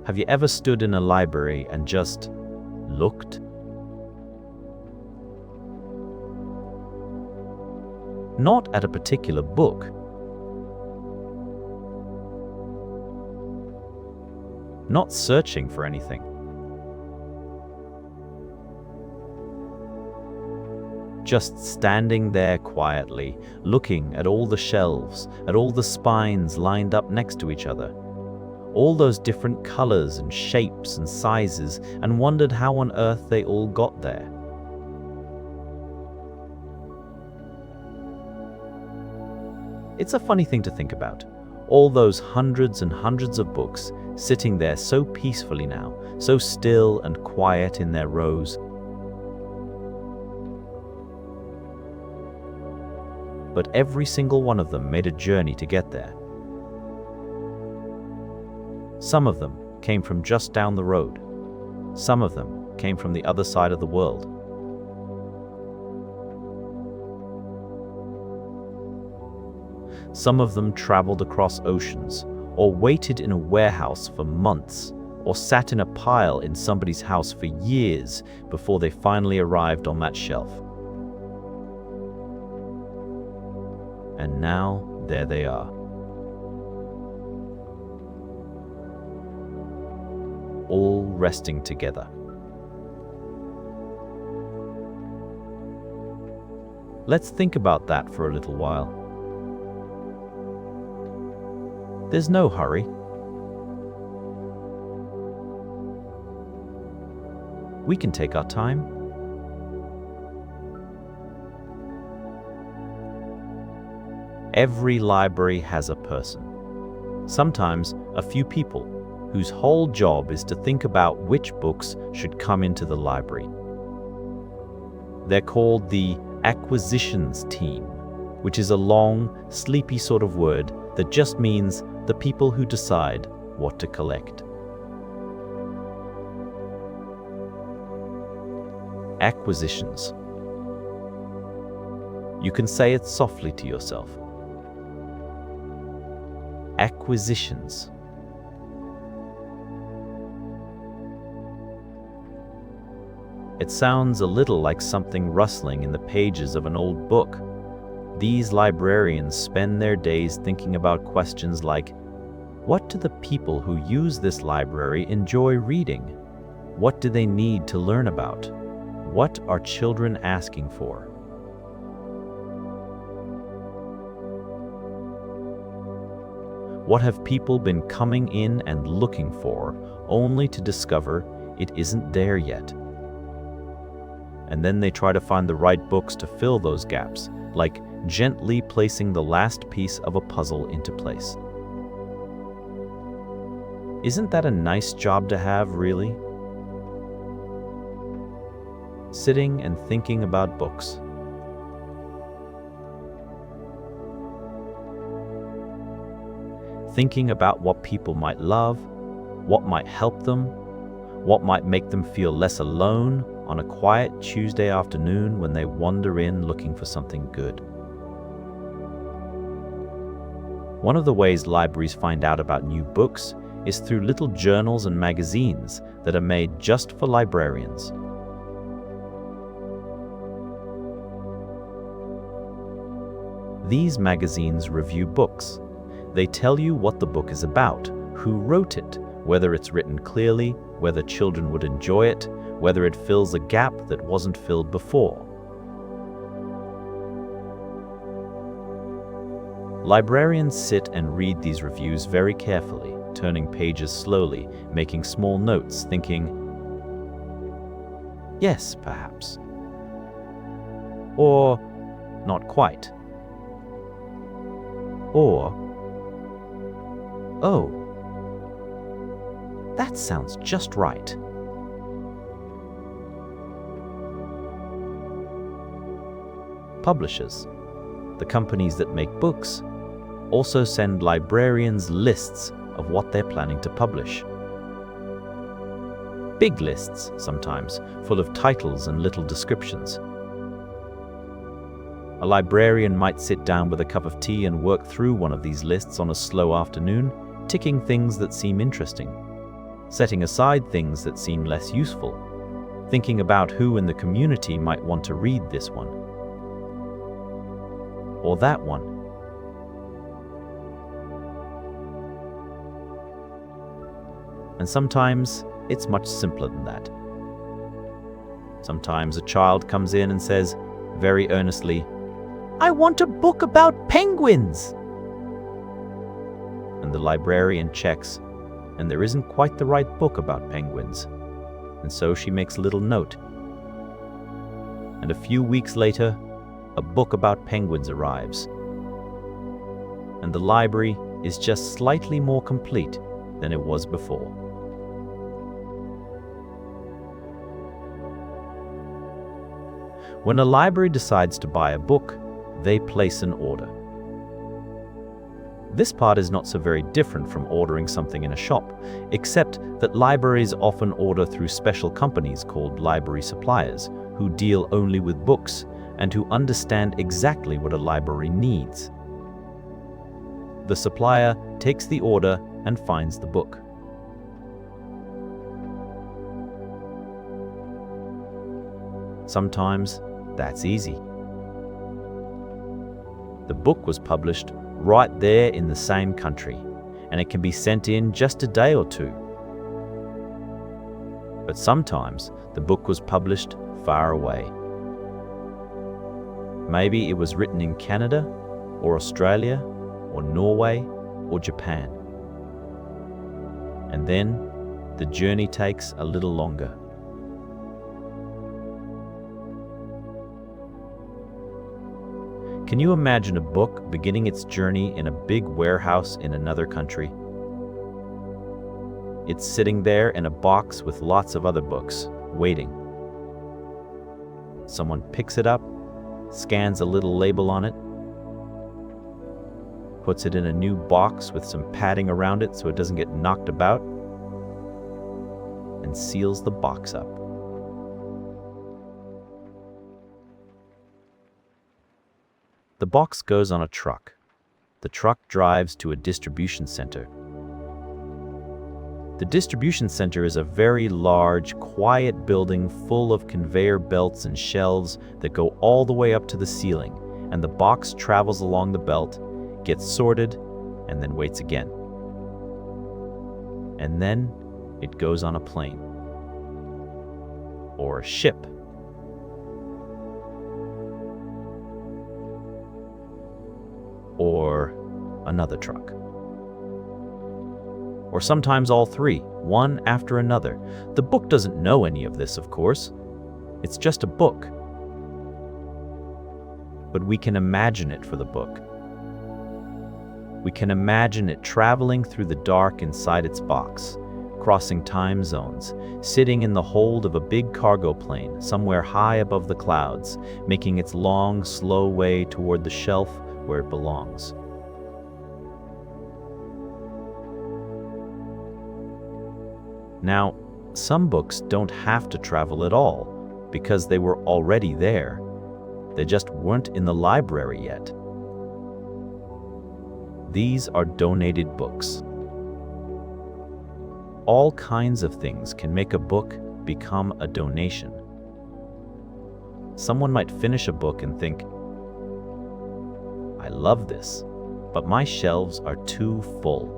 Have you ever stood in a library and just looked? Not at a particular book. Not searching for anything. Just standing there quietly, looking at all the shelves, at all the spines lined up next to each other, all those different colors and shapes and sizes, and wondered how on earth they all got there. It's a funny thing to think about. All those hundreds and hundreds of books sitting there so peacefully now, so still and quiet in their rows. But every single one of them made a journey to get there. Some of them came from just down the road. Some of them came from the other side of the world. Some of them traveled across oceans, or waited in a warehouse for months, or sat in a pile in somebody's house for years before they finally arrived on that shelf. And now, there they are. All resting together. Let's think about that for a little while. There's no hurry. We can take our time. Every library has a person, sometimes a few people, whose whole job is to think about which books should come into the library. They're called the acquisitions team, which is a long, sleepy sort of word that just means the people who decide what to collect. Acquisitions. You can say it softly to yourself. Acquisitions. It sounds a little like something rustling in the pages of an old book. These librarians spend their days thinking about questions like, what do the people who use this library enjoy reading? What do they need to learn about? What are children asking for? What have people been coming in and looking for, only to discover it isn't there yet? And then they try to find the right books to fill those gaps, like gently placing the last piece of a puzzle into place. Isn't that a nice job to have, really? Sitting and thinking about books. Thinking about what people might love, what might help them, what might make them feel less alone on a quiet Tuesday afternoon when they wander in looking for something good. One of the ways libraries find out about new books is through little journals and magazines that are made just for librarians. These magazines review books. They tell you what the book is about, who wrote it, whether it's written clearly, whether children would enjoy it, whether it fills a gap that wasn't filled before. Librarians sit and read these reviews very carefully, turning pages slowly, making small notes, thinking, yes, perhaps. Or, not quite. Or, oh, that sounds just right. Publishers, the companies that make books, also send librarians lists of what they're planning to publish. Big lists, sometimes, full of titles and little descriptions. A librarian might sit down with a cup of tea and work through one of these lists on a slow afternoon, ticking things that seem interesting. setting aside things that seem less useful, thinking about who in the community might want to read this one or that one. And sometimes it's much simpler than that. Sometimes a child comes in and says, very earnestly, "I want a book about penguins." And the librarian checks, and there isn't quite the right book about penguins. And so she makes a little note. And a few weeks later, a book about penguins arrives. And the library is just slightly more complete than it was before. When a library decides to buy a book, they place an order. This part is not so very different from ordering something in a shop, except that libraries often order through special companies called library suppliers, who deal only with books and who understand exactly what a library needs. The supplier takes the order and finds the book. Sometimes that's easy. The book was published right there in the same country, and it can be sent in just a day or two. But sometimes the book was published far away. Maybe it was written in Canada, or Australia, or Norway, or Japan. And then the journey takes a little longer. Can you imagine a book beginning its journey in a big warehouse in another country? It's sitting there in a box with lots of other books, waiting. Someone picks it up, scans a little label on it, puts it in a new box with some padding around it so it doesn't get knocked about, and seals the box up. The box goes on a truck. The truck drives to a distribution center. The distribution center is a very large, quiet building full of conveyor belts and shelves that go all the way up to the ceiling, and the box travels along the belt, gets sorted, and then waits again. And then it goes on a plane. Or a ship. Or another truck. Or sometimes all three, one after another. The book doesn't know any of this, of course. It's just a book. But we can imagine it for the book. We can imagine it traveling through the dark inside its box, crossing time zones, sitting in the hold of a big cargo plane somewhere high above the clouds, making its long, slow way toward the shelf where it belongs. Now, some books don't have to travel at all because they were already there. They just weren't in the library yet. These are donated books. All kinds of things can make a book become a donation. Someone might finish a book and think, "I love this, but my shelves are too full.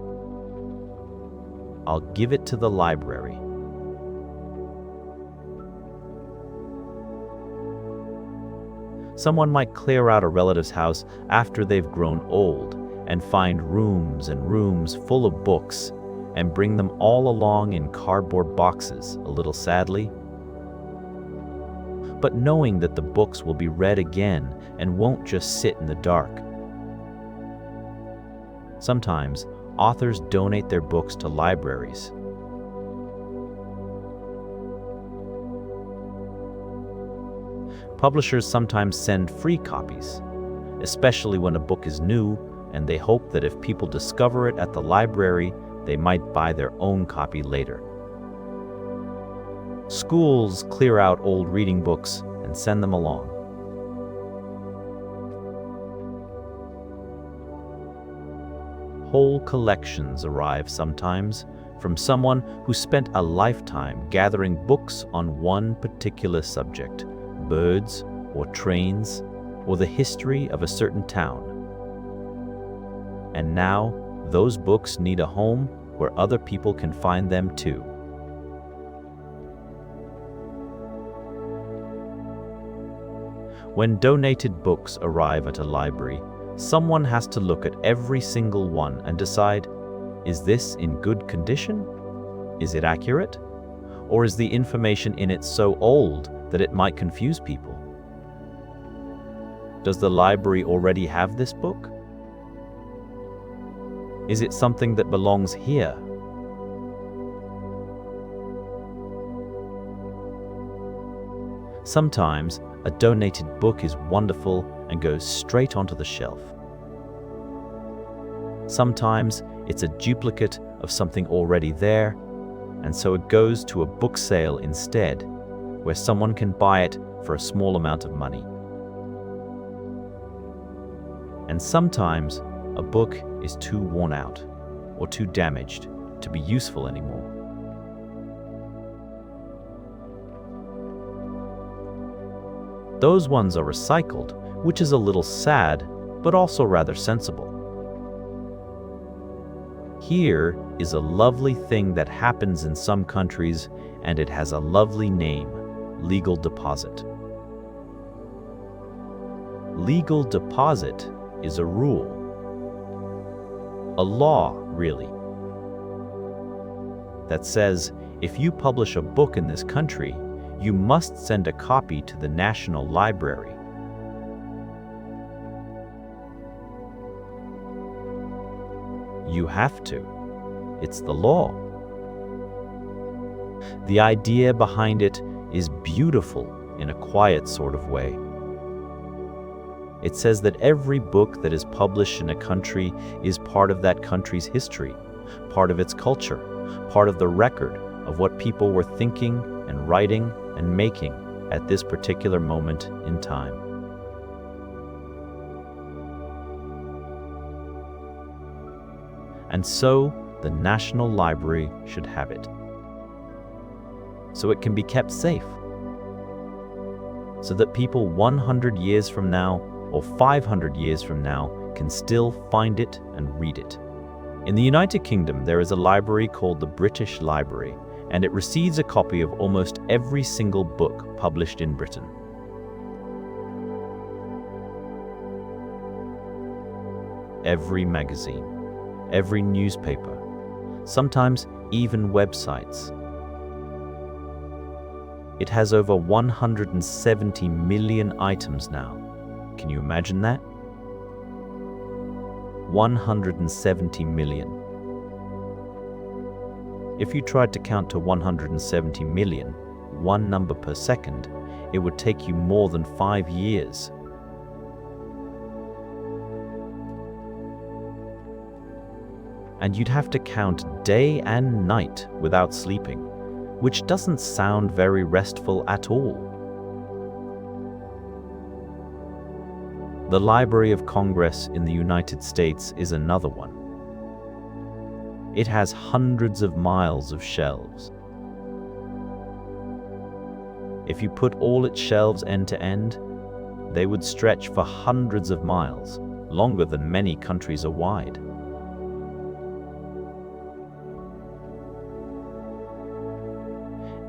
I'll give it to the library." Someone might clear out a relative's house after they've grown old and find rooms and rooms full of books and bring them all along in cardboard boxes, a little sadly, but knowing that the books will be read again and won't just sit in the dark. Sometimes authors donate their books to libraries. Publishers sometimes send free copies, especially when a book is new and they hope that if people discover it at the library, they might buy their own copy later. Schools clear out old reading books and send them along. Whole collections arrive sometimes, from someone who spent a lifetime gathering books on one particular subject, birds or trains or the history of a certain town. And now, those books need a home where other people can find them too. When donated books arrive at a library, someone has to look at every single one and decide, is this in good condition? Is it accurate? Or is the information in it so old that it might confuse people? Does the library already have this book? Is it something that belongs here? Sometimes a donated book is wonderful and goes straight onto the shelf. Sometimes it's a duplicate of something already there, and so it goes to a book sale instead, where someone can buy it for a small amount of money. And sometimes a book is too worn out or too damaged to be useful anymore. Those ones are recycled, which is a little sad, but also rather sensible. Here is a lovely thing that happens in some countries, and it has a lovely name: legal deposit. Legal deposit is a rule. A law, really, that says if you publish a book in this country, you must send a copy to the National Library. You have to. It's the law. The idea behind it is beautiful in a quiet sort of way. It says that every book that is published in a country is part of that country's history, part of its culture, part of the record of what people were thinking and writing and making at this particular moment in time. And so the National Library should have it, so it can be kept safe, so that people 100 years from now or 500 years from now can still find it and read it. In the United Kingdom, there is a library called the British Library, and it receives a copy of almost every single book published in Britain. Every magazine, every newspaper, sometimes even websites. It has over 170 million items now. Can you imagine that? 170 million. If you tried to count to 170 million, one number per second, it would take you more than 5 years. And you'd have to count day and night without sleeping, which doesn't sound very restful at all. The Library of Congress in the United States is another one. It has hundreds of miles of shelves. If you put all its shelves end to end, they would stretch for hundreds of miles, longer than many countries are wide.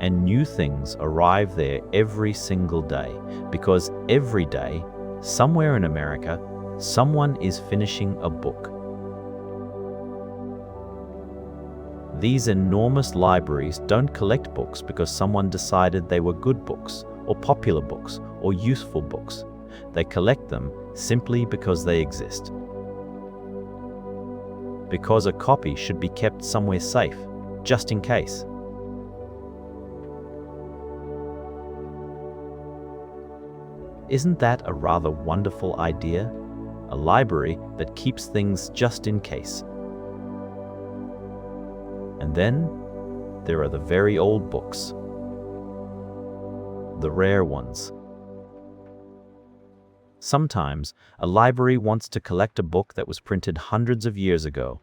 And new things arrive there every single day, because every day, somewhere in America, someone is finishing a book. These enormous libraries don't collect books because someone decided they were good books, or popular books, or useful books. They collect them simply because they exist. Because a copy should be kept somewhere safe, just in case. Isn't that a rather wonderful idea? A library that keeps things just in case. And then there are the very old books, the rare ones. Sometimes a library wants to collect a book that was printed hundreds of years ago.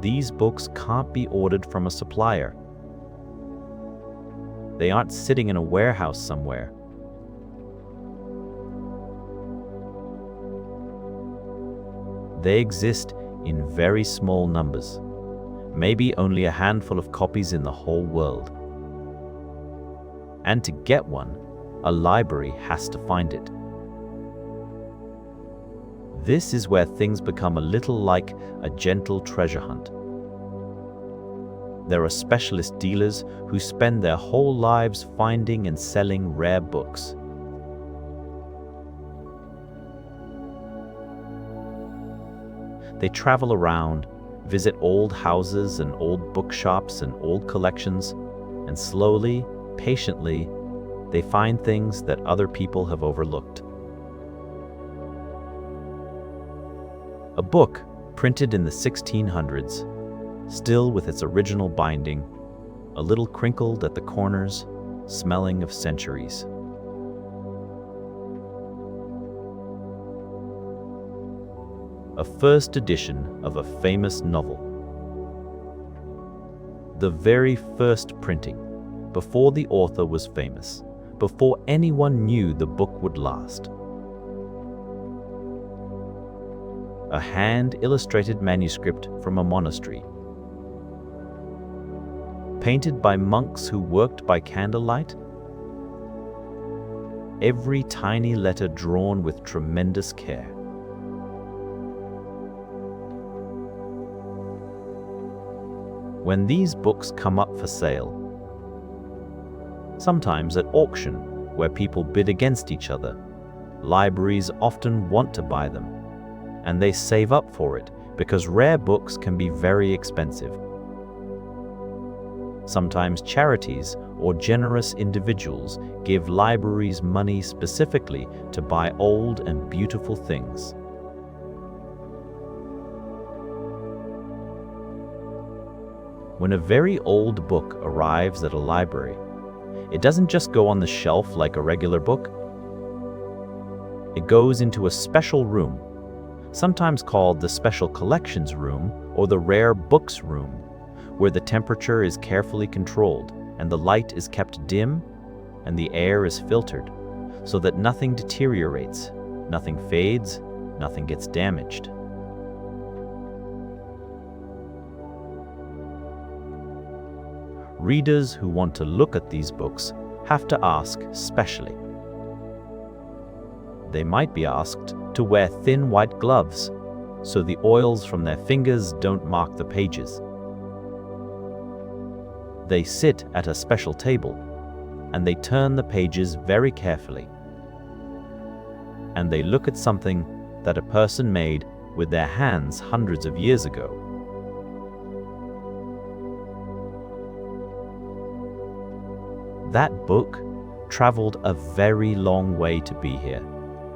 These books can't be ordered from a supplier. They aren't sitting in a warehouse somewhere. They exist in very small numbers, maybe only a handful of copies in the whole world. And to get one, a library has to find it. This is where things become a little like a gentle treasure hunt. There are specialist dealers who spend their whole lives finding and selling rare books. They travel around, visit old houses and old bookshops and old collections, and slowly, patiently, they find things that other people have overlooked. A book printed in the 1600s, still with its original binding, a little crinkled at the corners, smelling of centuries. A first edition of a famous novel. The very first printing, before the author was famous, before anyone knew the book would last. A hand-illustrated manuscript from a monastery. Painted by monks who worked by candlelight. Every tiny letter drawn with tremendous care. When these books come up for sale, sometimes at auction where people bid against each other, libraries often want to buy them, and they save up for it because rare books can be very expensive. Sometimes charities or generous individuals give libraries money specifically to buy old and beautiful things. When a very old book arrives at a library, it doesn't just go on the shelf like a regular book. It goes into a special room, sometimes called the Special Collections Room or the Rare Books Room, where the temperature is carefully controlled and the light is kept dim and the air is filtered so that nothing deteriorates, nothing fades, nothing gets damaged. Readers who want to look at these books have to ask specially. They might be asked to wear thin white gloves so the oils from their fingers don't mark the pages. They sit at a special table and they turn the pages very carefully. And they look at something that a person made with their hands hundreds of years ago. That book traveled a very long way to be here,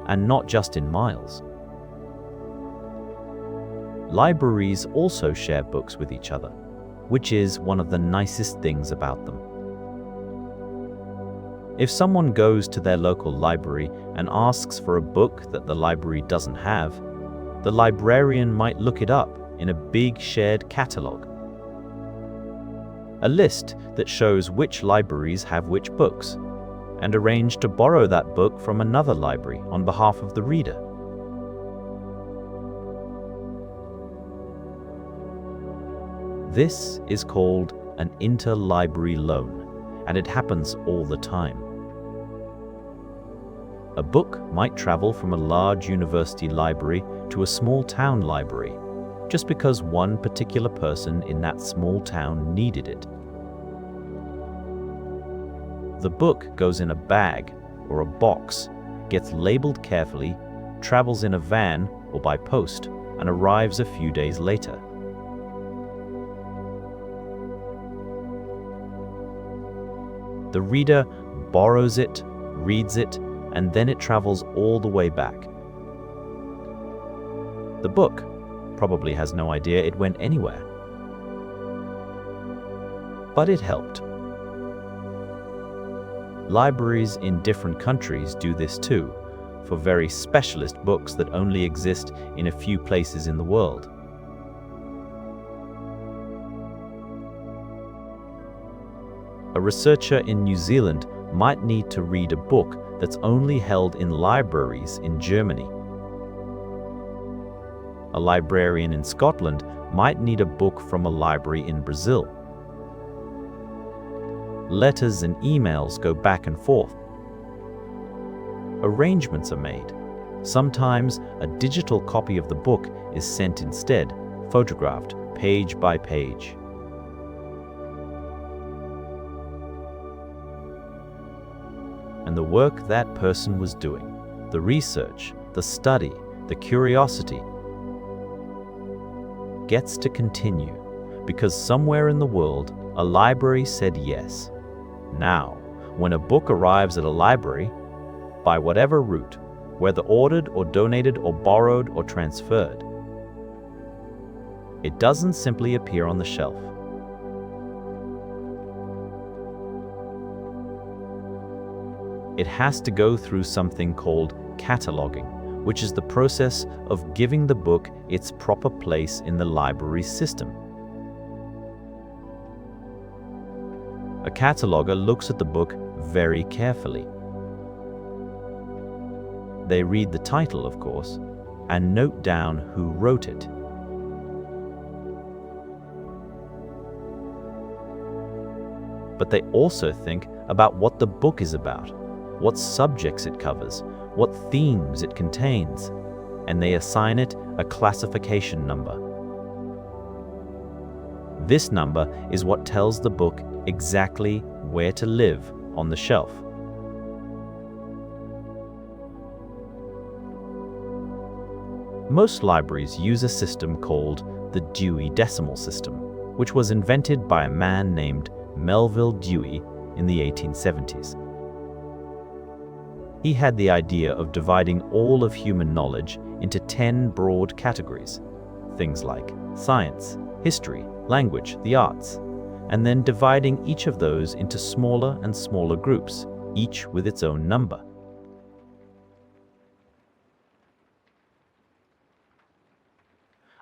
and not just in miles. Libraries also share books with each other, which is one of the nicest things about them. If someone goes to their local library and asks for a book that the library doesn't have, the librarian might look it up in a big shared catalogue. A list that shows which libraries have which books, and arrange to borrow that book from another library on behalf of the reader. This is called an interlibrary loan, and it happens all the time. A book might travel from a large university library to a small town library, just because one particular person in that small town needed it. The book goes in a bag or a box, gets labeled carefully, travels in a van or by post, and arrives a few days later. The reader borrows it, reads it, and then it travels all the way back. The book probably has no idea it went anywhere. But it helped. Libraries in different countries do this too, for very specialist books that only exist in a few places in the world. A researcher in New Zealand might need to read a book that's only held in libraries in Germany. A librarian in Scotland might need a book from a library in Brazil. Letters and emails go back and forth. Arrangements are made. Sometimes a digital copy of the book is sent instead, photographed page by page. And the work that person was doing, the research, the study, the curiosity, gets to continue because somewhere in the world a library said yes. Now, when a book arrives at a library, by whatever route, whether ordered or donated or borrowed or transferred, it doesn't simply appear on the shelf. It has to go through something called cataloging, which is the process of giving the book its proper place in the library's system. A cataloger looks at the book very carefully. They read the title, of course, and note down who wrote it. But they also think about what the book is about, what subjects it covers, what themes it contains, and they assign it a classification number. This number is what tells the book exactly where to live on the shelf. Most libraries use a system called the Dewey Decimal System, which was invented by a man named Melville Dewey in the 1870s. He had the idea of dividing all of human knowledge into 10 broad categories, things like science, history, language, the arts, and then dividing each of those into smaller and smaller groups, each with its own number.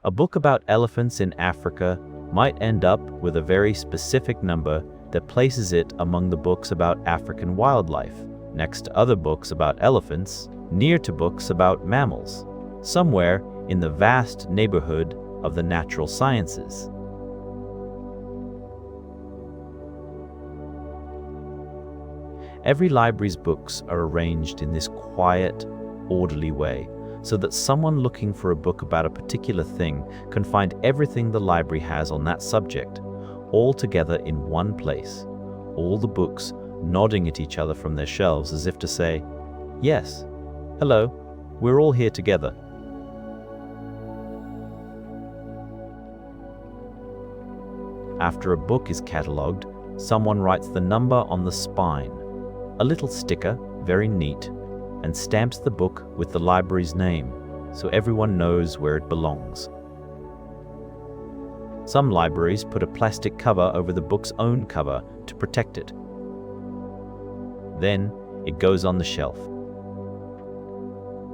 A book about elephants in Africa might end up with a very specific number that places it among the books about African wildlife, next to other books about elephants, near to books about mammals, somewhere in the vast neighborhood of the natural sciences. Every library's books are arranged in this quiet, orderly way, so that someone looking for a book about a particular thing can find everything the library has on that subject, all together in one place, all the books nodding at each other from their shelves as if to say, "Yes, hello, we're all here together." After a book is catalogued, someone writes the number on the spine, a little sticker, very neat, and stamps the book with the library's name, so everyone knows where it belongs. Some libraries put a plastic cover over the book's own cover to protect it. Then it goes on the shelf.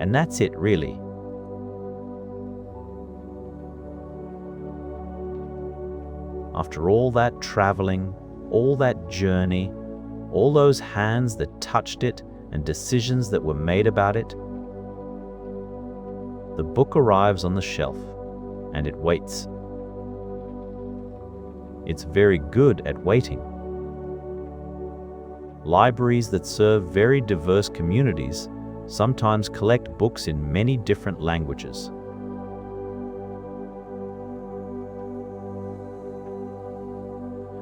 And that's it, really. After all that traveling, all that journey, all those hands that touched it and decisions that were made about it, the book arrives on the shelf and it waits. It's very good at waiting. Libraries that serve very diverse communities sometimes collect books in many different languages.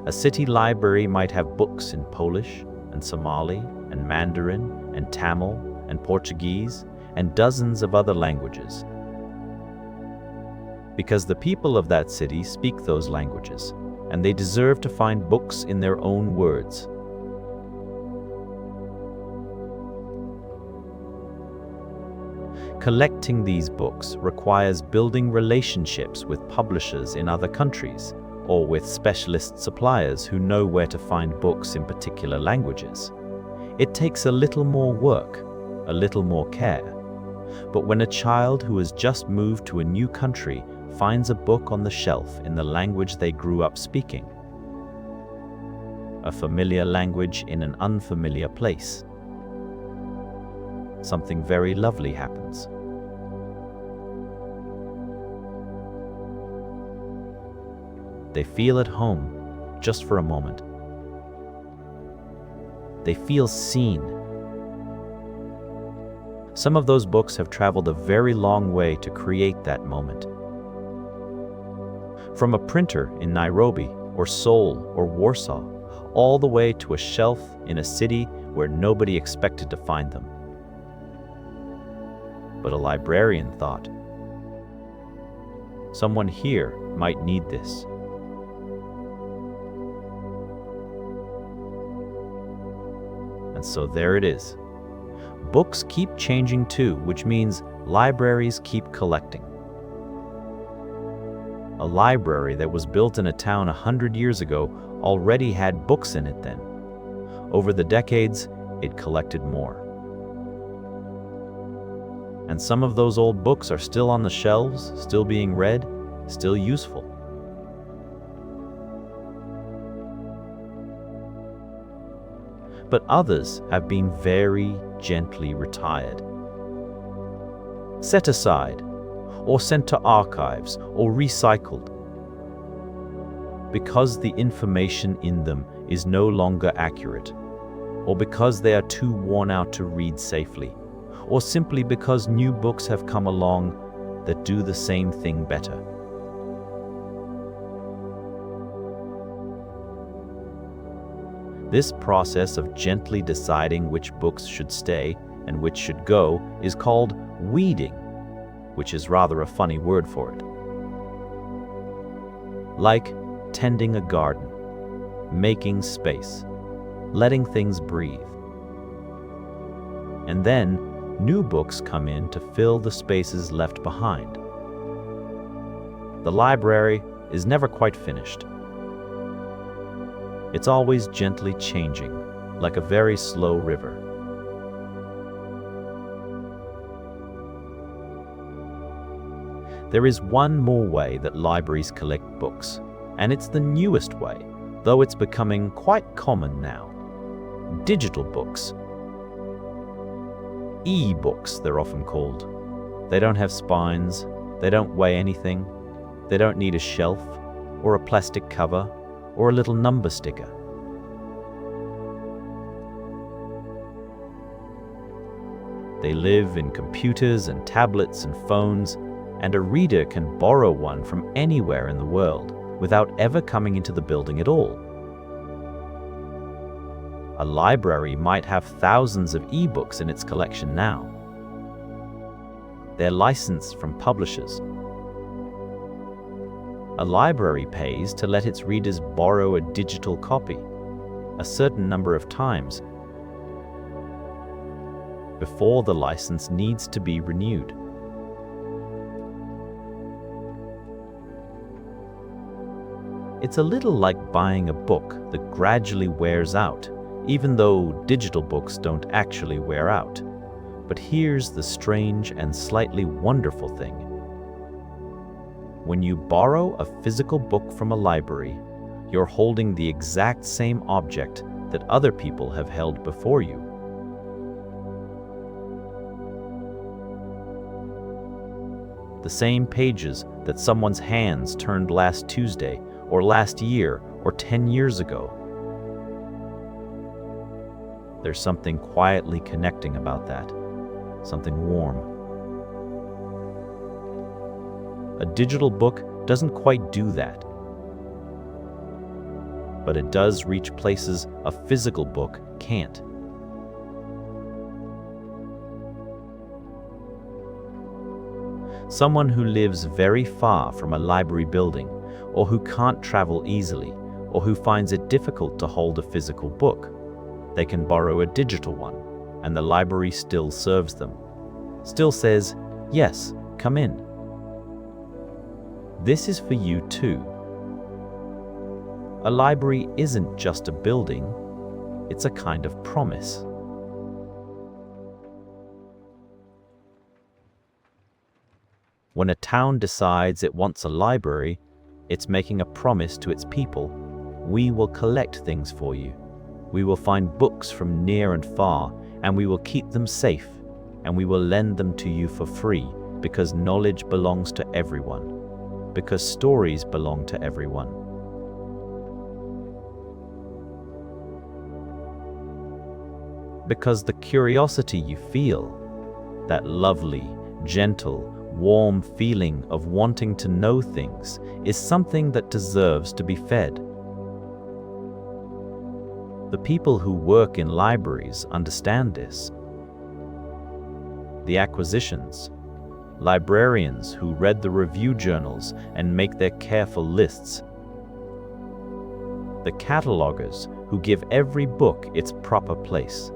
A city library might have books in Polish and Somali and Mandarin and Tamil and Portuguese and dozens of other languages, because the people of that city speak those languages, and they deserve to find books in their own words. Collecting these books requires building relationships with publishers in other countries, or with specialist suppliers who know where to find books in particular languages. It takes a little more work, a little more care. But when a child who has just moved to a new country finds a book on the shelf in the language they grew up speaking, a familiar language in an unfamiliar place. Something very lovely happens. They feel at home just for a moment. They feel seen. Some of those books have traveled a very long way to create that moment. From a printer in Nairobi or Seoul or Warsaw, all the way to a shelf in a city where nobody expected to find them. But a librarian thought, someone here might need this. And so there it is. Books keep changing too, which means libraries keep collecting. A library that was built in a town 100 years ago already had books in it then. Over the decades, it collected more. And some of those old books are still on the shelves, still being read, still useful. But others have been very gently retired, set aside, or sent to archives, or recycled, because the information in them is no longer accurate, or because they are too worn out to read safely, or simply because new books have come along that do the same thing better. This process of gently deciding which books should stay and which should go is called weeding, which is rather a funny word for it. Like tending a garden, making space, letting things breathe. And then new books come in to fill the spaces left behind. The library is never quite finished. It's always gently changing, like a very slow river. There is one more way that libraries collect books, and it's the newest way, though it's becoming quite common now. Digital books. E-books, they're often called. They don't have spines, they don't weigh anything, they don't need a shelf, or a plastic cover, or a little number sticker. They live in computers and tablets and phones, and a reader can borrow one from anywhere in the world without ever coming into the building at all. A library might have thousands of e-books in its collection now. They're licensed from publishers. A library pays to let its readers borrow a digital copy a certain number of times before the license needs to be renewed. It's a little like buying a book that gradually wears out, even though digital books don't actually wear out. But here's the strange and slightly wonderful thing. When you borrow a physical book from a library, you're holding the exact same object that other people have held before you. The same pages that someone's hands turned last Tuesday, or last year, or 10 years ago. There's something quietly connecting about that, something warm. A digital book doesn't quite do that, but it does reach places a physical book can't. Someone who lives very far from a library building, or who can't travel easily, or who finds it difficult to hold a physical book, they can borrow a digital one, and the library still serves them. Still says, "Yes, come in." This is for you too. A library isn't just a building, it's a kind of promise. When a town decides it wants a library, it's making a promise to its people We will collect things for you. We will find books from near and far, and we will keep them safe, and we will lend them to you for free, because knowledge belongs to everyone, because stories belong to everyone. Because the curiosity you feel, that lovely, gentle, warm feeling of wanting to know things, is something that deserves to be fed. The people who work in libraries understand this. The acquisitions, librarians who read the review journals and make their careful lists, the catalogues who give every book its proper place.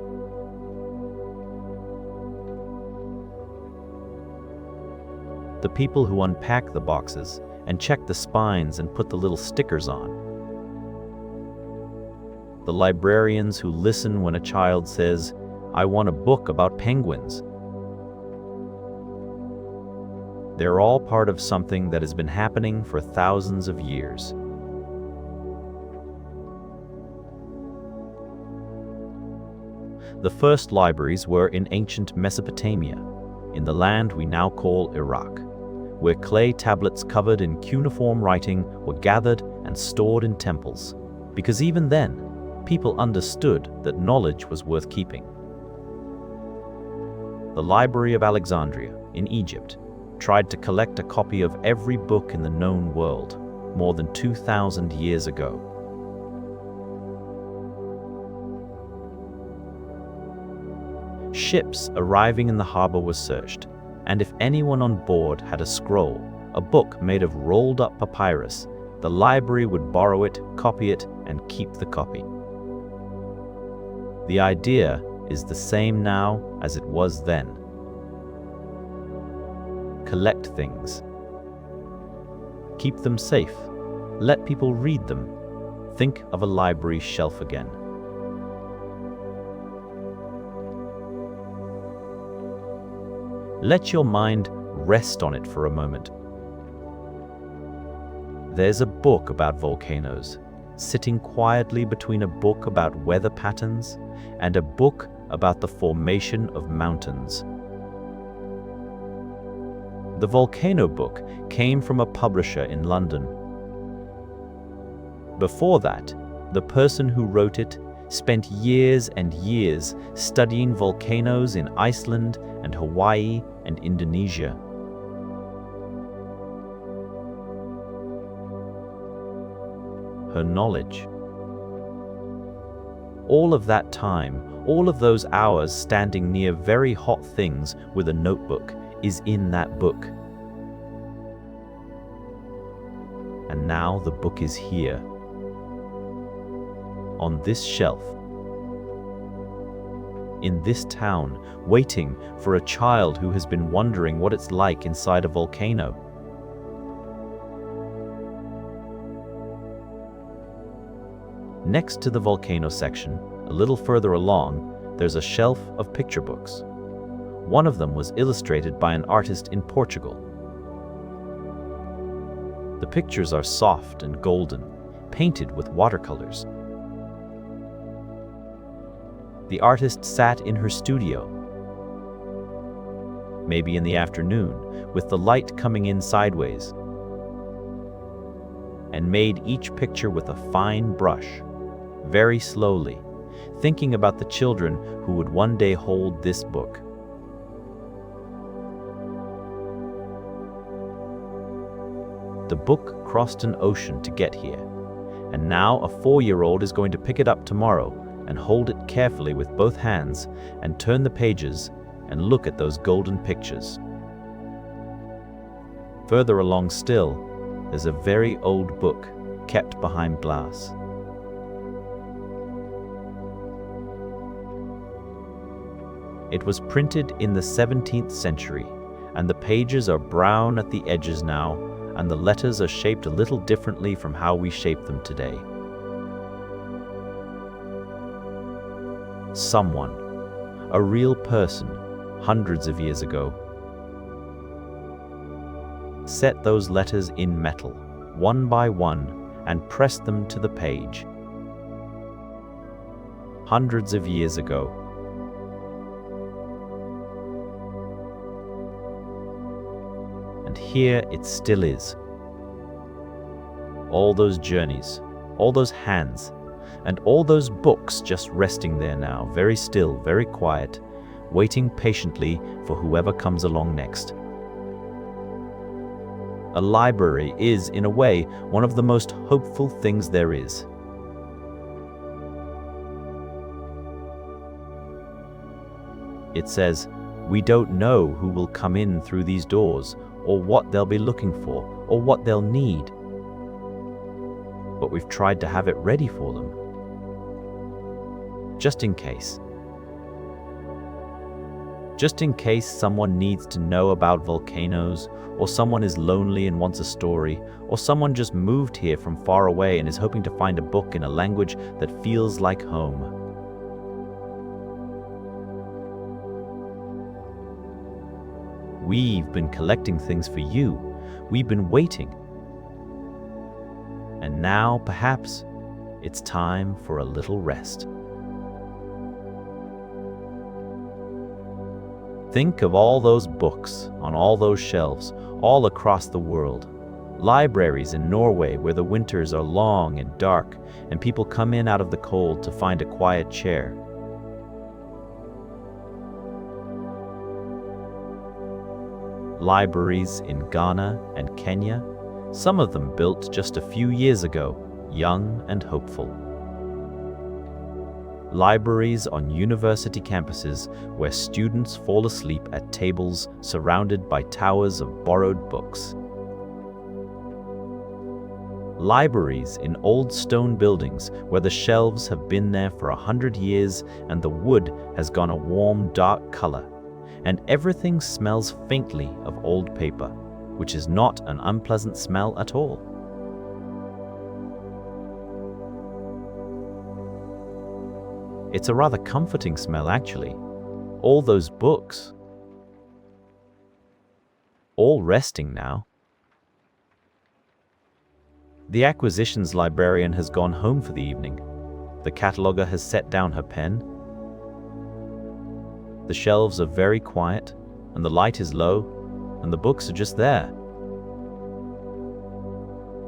The people who unpack the boxes and check the spines and put the little stickers on. The librarians who listen when a child says, "I want a book about penguins." They're all part of something that has been happening for thousands of years. The first libraries were in ancient Mesopotamia, in the land we now call Iraq, where clay tablets covered in cuneiform writing were gathered and stored in temples, because even then, people understood that knowledge was worth keeping. The Library of Alexandria, in Egypt, tried to collect a copy of every book in the known world, more than 2,000 years ago. Ships arriving in the harbor were searched, and if anyone on board had a scroll, a book made of rolled up papyrus, the library would borrow it, copy it, and keep the copy. The idea is the same now as it was then. Collect things. Keep them safe. Let people read them. Think of a library shelf again. Let your mind rest on it for a moment. There's a book about volcanoes, sitting quietly between a book about weather patterns and a book about the formation of mountains. The volcano book came from a publisher in London. Before that, the person who wrote it spent years and years studying volcanoes in Iceland and Hawaii and Indonesia. Her knowledge. All of that time, all of those hours standing near very hot things with a notebook is in that book. And now the book is here, on this shelf, in this town, waiting for a child who has been wondering what it's like inside a volcano. Next to the volcano section, a little further along, there's a shelf of picture books. One of them was illustrated by an artist in Portugal. The pictures are soft and golden, painted with watercolors. The artist sat in her studio, maybe in the afternoon, with the light coming in sideways, and made each picture with a fine brush, very slowly, thinking about the children who would one day hold this book. The book crossed an ocean to get here, and now a 4-year-old is going to pick it up tomorrow and hold it carefully with both hands and turn the pages and look at those golden pictures. Further along still, there's a very old book kept behind glass. It was printed in the 17th century, and the pages are brown at the edges now, and the letters are shaped a little differently from how we shape them today. Someone, a real person, hundreds of years ago, set those letters in metal, one by one, and pressed them to the page. Hundreds of years ago. And here it still is. All those journeys, all those hands, and all those books just resting there now, very still, very quiet, waiting patiently for whoever comes along next. A library is, in a way, one of the most hopeful things there is. It says, we don't know who will come in through these doors, or what they'll be looking for, or what they'll need. But we've tried to have it ready for them. Just in case. Just in case someone needs to know about volcanoes, or someone is lonely and wants a story, or someone just moved here from far away and is hoping to find a book in a language that feels like home. We've been collecting things for you. We've been waiting. And now, perhaps, it's time for a little rest. Think of all those books on all those shelves, all across the world. Libraries in Norway where the winters are long and dark, and people come in out of the cold to find a quiet chair. Libraries in Ghana and Kenya, some of them built just a few years ago, young and hopeful. Libraries on university campuses where students fall asleep at tables surrounded by towers of borrowed books. Libraries in old stone buildings where the shelves have been there for 100 years and the wood has gone a warm, dark color, and everything smells faintly of old paper, which is not an unpleasant smell at all. It's a rather comforting smell, actually. All those books. All resting now. The acquisitions librarian has gone home for the evening. The cataloguer has set down her pen. The shelves are very quiet, and the light is low, and the books are just there.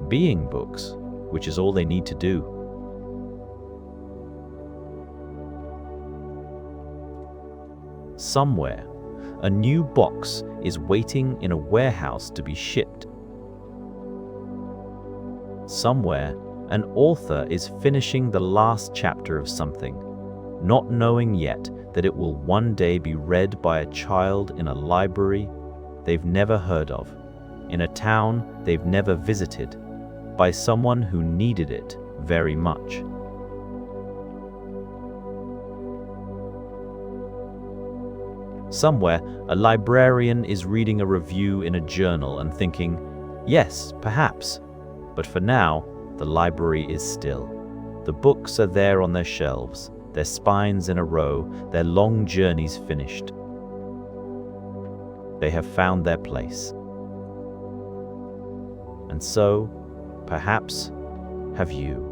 Being books, which is all they need to do. Somewhere, a new box is waiting in a warehouse to be shipped. Somewhere, an author is finishing the last chapter of something, not knowing yet that it will one day be read by a child in a library they've never heard of, in a town they've never visited, by someone who needed it very much. Somewhere, a librarian is reading a review in a journal and thinking, yes, perhaps. But for now, the library is still. The books are there on their shelves, their spines in a row, their long journeys finished. They have found their place. And so, perhaps, have you.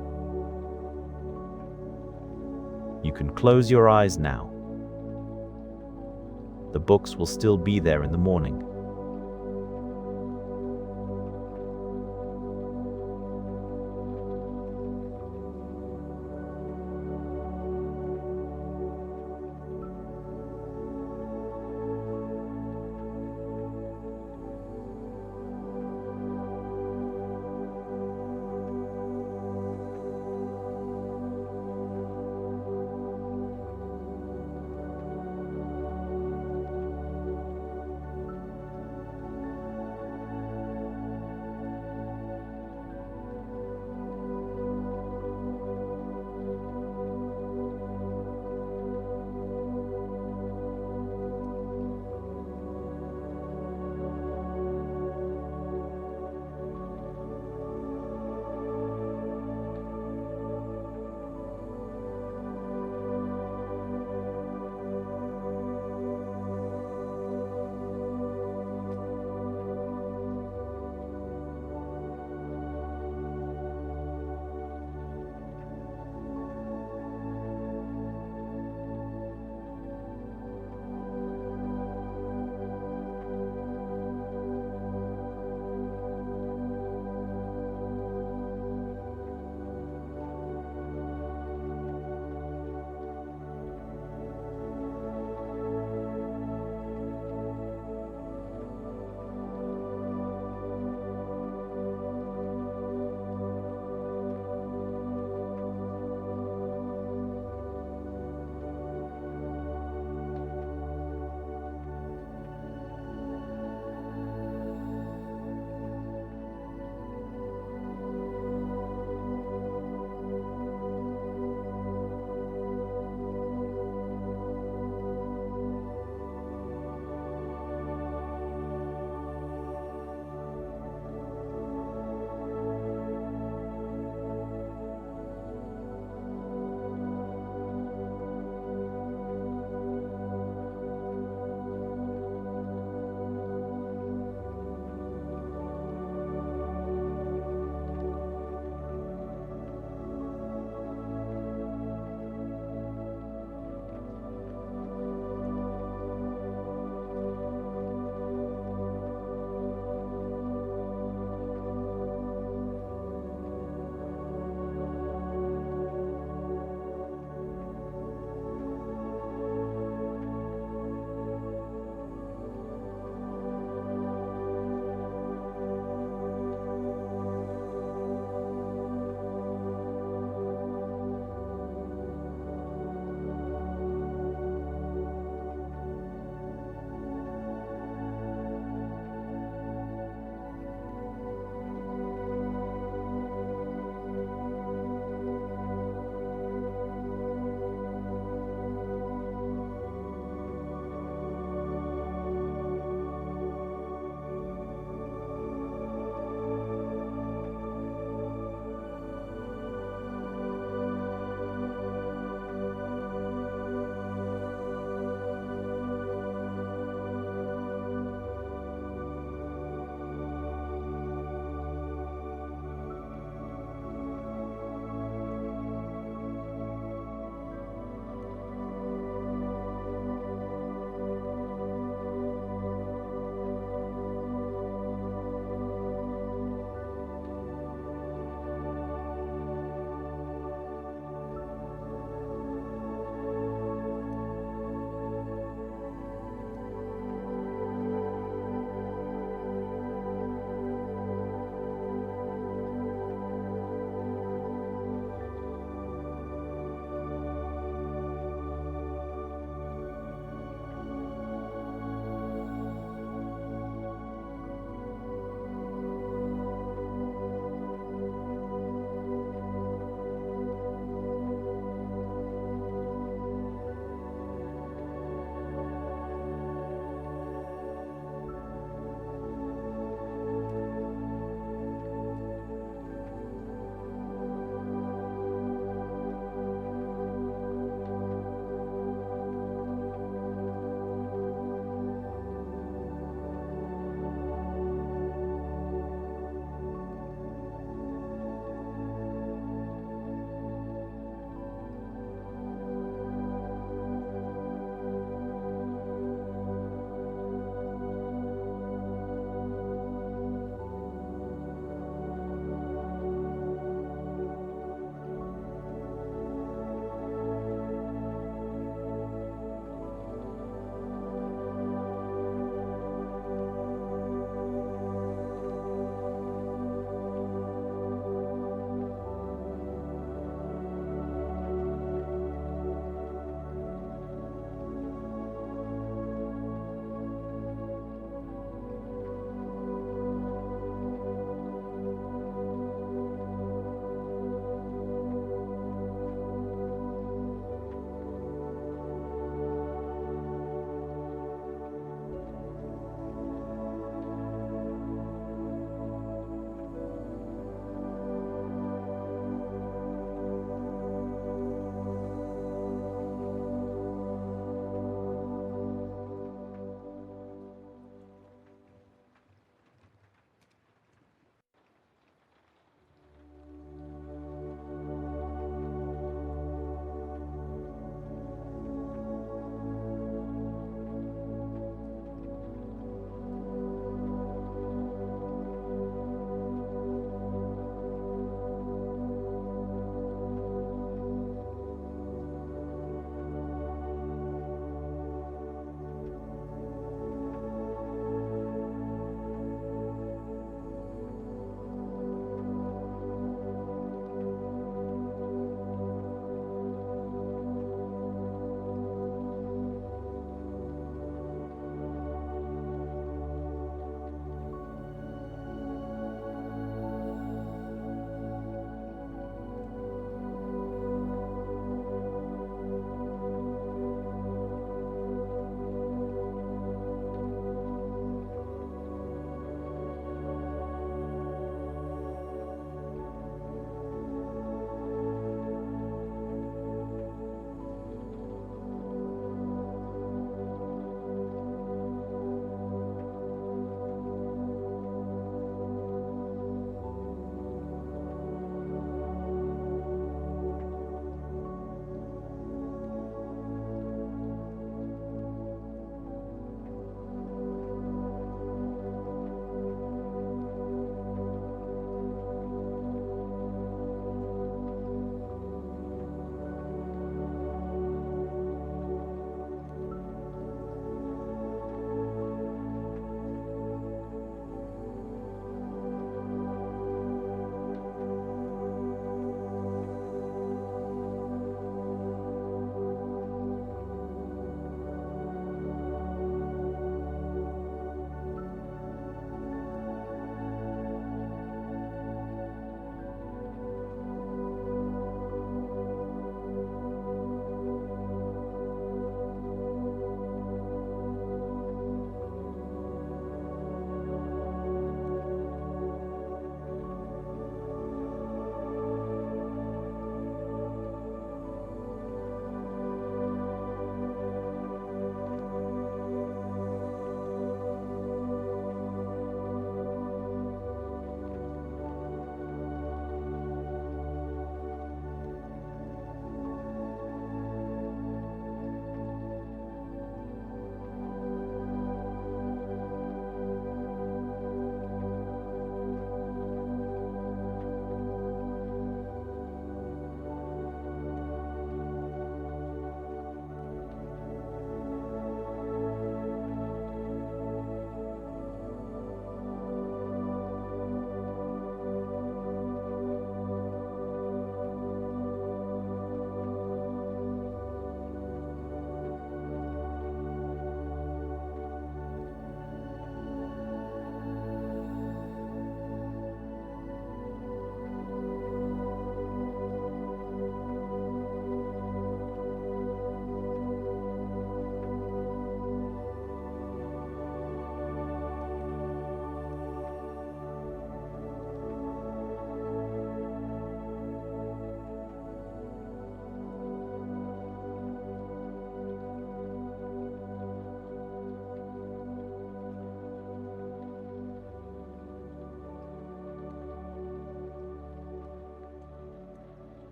You can close your eyes now. The books will still be there in the morning.